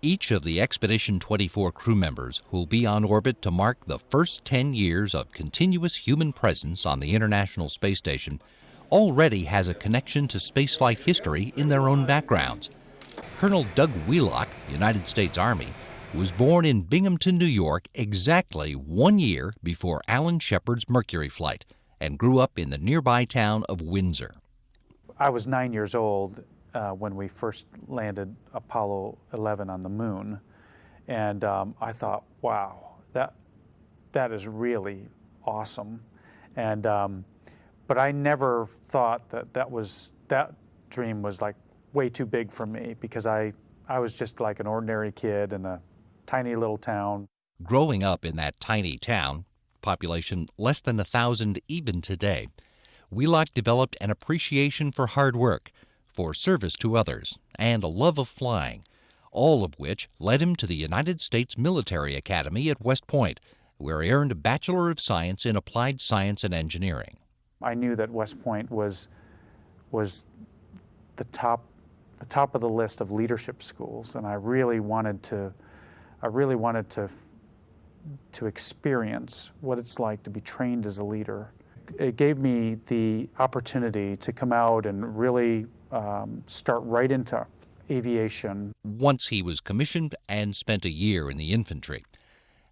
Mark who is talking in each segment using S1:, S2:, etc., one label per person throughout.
S1: Each of the Expedition 24 crew members who'll be on orbit to mark the first 10 years of continuous human presence on the International Space Station already has a connection to spaceflight history in their own backgrounds. Colonel Doug Wheelock, United States Army, was born in Binghamton, New York, exactly 1 year before Alan Shepard's Mercury flight, and grew up in the nearby town of Windsor.
S2: I was 9 years old when we first landed Apollo 11 on the moon, and I thought, wow, that is really awesome. And but I never thought that dream was like way too big for me, because I was just like an ordinary kid in a tiny little town.
S1: Growing up in that tiny town, population less than 1,000 even today, Wheelock developed an appreciation for hard work, for service to others, and a love of flying, all of which led him to the United States Military Academy at West Point, where he earned a Bachelor of Science in Applied Science and Engineering.
S2: I knew that West Point was the top of the list of leadership schools, and I really wanted to experience what it's like to be trained as a leader. It gave me the opportunity to come out and really start right into aviation.
S1: Once he was commissioned and spent a year in the infantry.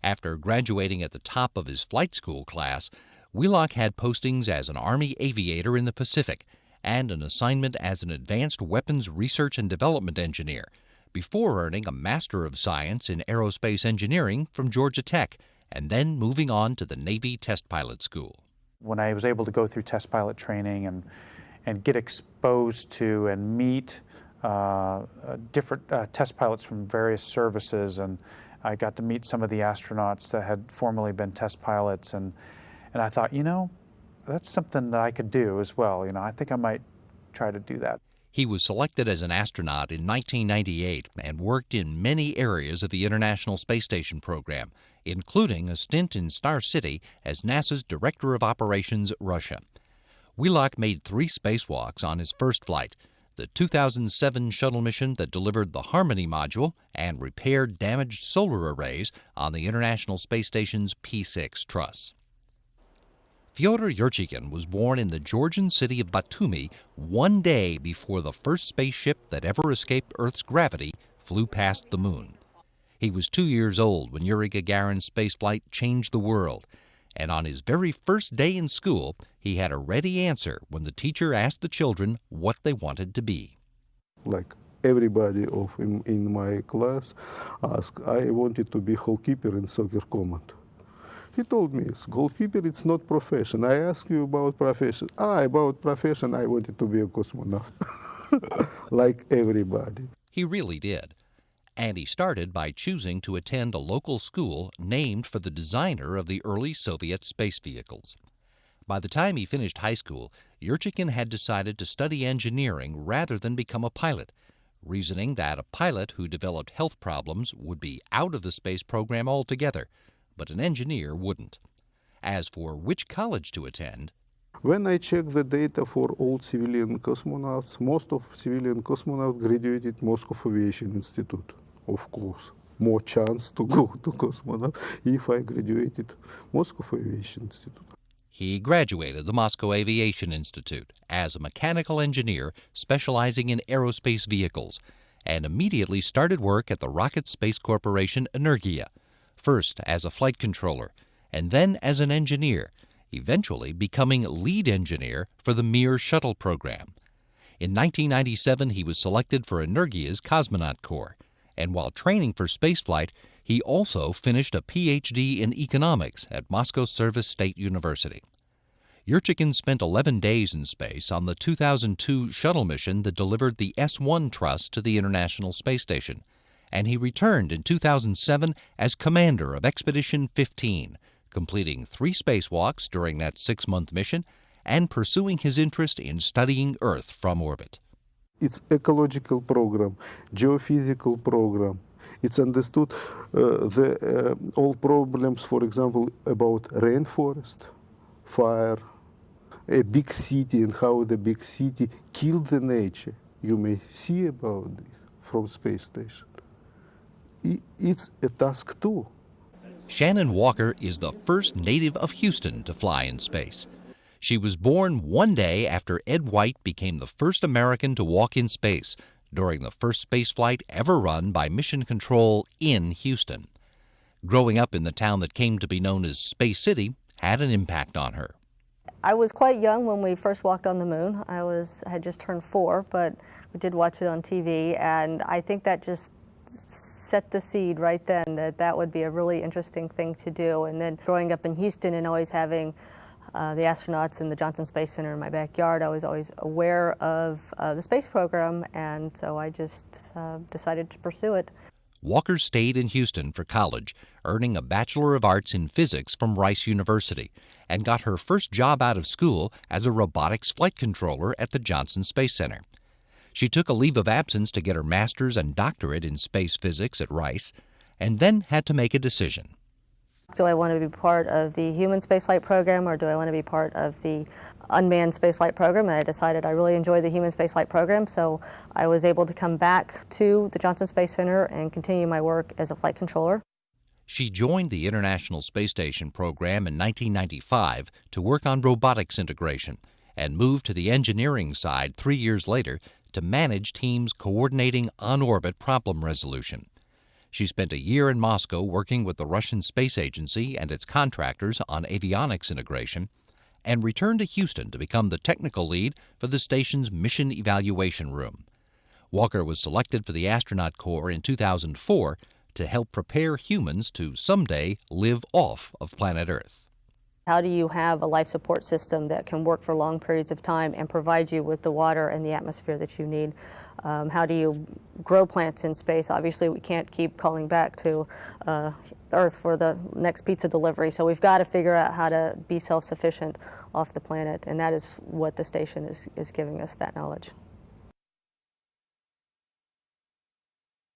S1: After graduating at the top of his flight school class, Wheelock had postings as an Army aviator in the Pacific and an assignment as an advanced weapons research and development engineer, before earning a Master of Science in Aerospace Engineering from Georgia Tech, and then moving on to the Navy Test Pilot School.
S2: When I was able to go through test pilot training and get exposed to and meet different test pilots from various services, and I got to meet some of the astronauts that had formerly been test pilots, and I thought, you know, that's something that I could do as well. You know, I think I might try to do that.
S1: He was selected as an astronaut in 1998 and worked in many areas of the International Space Station program, including a stint in Star City as NASA's Director of Operations, Russia. Wheelock made 3 spacewalks on his first flight, the 2007 shuttle mission that delivered the Harmony module and repaired damaged solar arrays on the International Space Station's P6 truss. Fyodor Yurchikhin was born in the Georgian city of Batumi 1 day before the first spaceship that ever escaped Earth's gravity flew past the moon. He was 2 years old when Yuri Gagarin's spaceflight changed the world, and on his very first day in school, he had a ready answer when the teacher asked the children what they wanted to be.
S3: Like everybody in my class asked, I wanted to be goalkeeper in soccer command. He told me, goalkeeper, it's not profession. I ask you about profession. About profession, I wanted to be a cosmonaut, like everybody.
S1: He really did. And he started by choosing to attend a local school named for the designer of the early Soviet space vehicles. By the time he finished high school, Yurchikhin had decided to study engineering rather than become a pilot, reasoning that a pilot who developed health problems would be out of the space program altogether, but an engineer wouldn't. As for which college to attend,
S3: when I checked the data for all civilian cosmonauts, most of civilian cosmonauts graduated Moscow Aviation Institute. Of course, more chance to go to cosmonaut if I graduated Moscow Aviation Institute.
S1: He graduated the Moscow Aviation Institute as a mechanical engineer specializing in aerospace vehicles, and immediately started work at the Rocket Space Corporation Energia, first as a flight controller, and then as an engineer, eventually becoming lead engineer for the Mir shuttle program. In 1997, he was selected for Energia's Cosmonaut Corps, and while training for spaceflight, he also finished a Ph.D. in economics at Moscow Service State University. Yurchikhin spent 11 days in space on the 2002 shuttle mission that delivered the S-1 truss to the International Space Station, and he returned in 2007 as commander of Expedition 15, completing 3 spacewalks during that 6-month mission and pursuing his interest in studying Earth from orbit.
S3: It's ecological program, geophysical program. It's understood all problems, for example, about rainforest, fire, a big city, and how the big city killed the nature. You may see about this from space station. it's a task too.
S1: Shannon Walker is the first native of Houston to fly in space. She was born one day after Ed White became the first American to walk in space during the first spaceflight ever run by Mission Control in Houston. Growing up in the town that came to be known as Space City had an impact on her.
S4: I was quite young when we first walked on the moon. I had just turned 4, but we did watch it on TV, and I think that just set the seed right then that that would be a really interesting thing to do. And then growing up in Houston and always having the astronauts in the Johnson Space Center in my backyard, I was always aware of the space program, and so I just decided to pursue it.
S1: Walker stayed in Houston for college, earning a Bachelor of Arts in Physics from Rice University, and got her first job out of school as a robotics flight controller at the Johnson Space Center. She took a leave of absence to get her master's and doctorate in space physics at Rice, and then had to make a decision.
S4: Do I want to be part of the human spaceflight program, or do I want to be part of the unmanned spaceflight program? And I decided I really enjoy the human spaceflight program, so I was able to come back to the Johnson Space Center and continue my work as a flight controller.
S1: She joined the International Space Station program in 1995 to work on robotics integration, and moved to the engineering side 3 years later to manage teams coordinating on-orbit problem resolution. She spent a year in Moscow working with the Russian Space Agency and its contractors on avionics integration, and returned to Houston to become the technical lead for the station's Mission Evaluation Room. Walker was selected for the Astronaut Corps in 2004 to help prepare humans to someday live off of planet Earth.
S4: How do you have a life support system that can work for long periods of time and provide you with the water and the atmosphere that you need? How do you grow plants in space? Obviously, we can't keep calling back to Earth for the next pizza delivery, so we've got to figure out how to be self-sufficient off the planet, and that is what the station is giving us, that knowledge.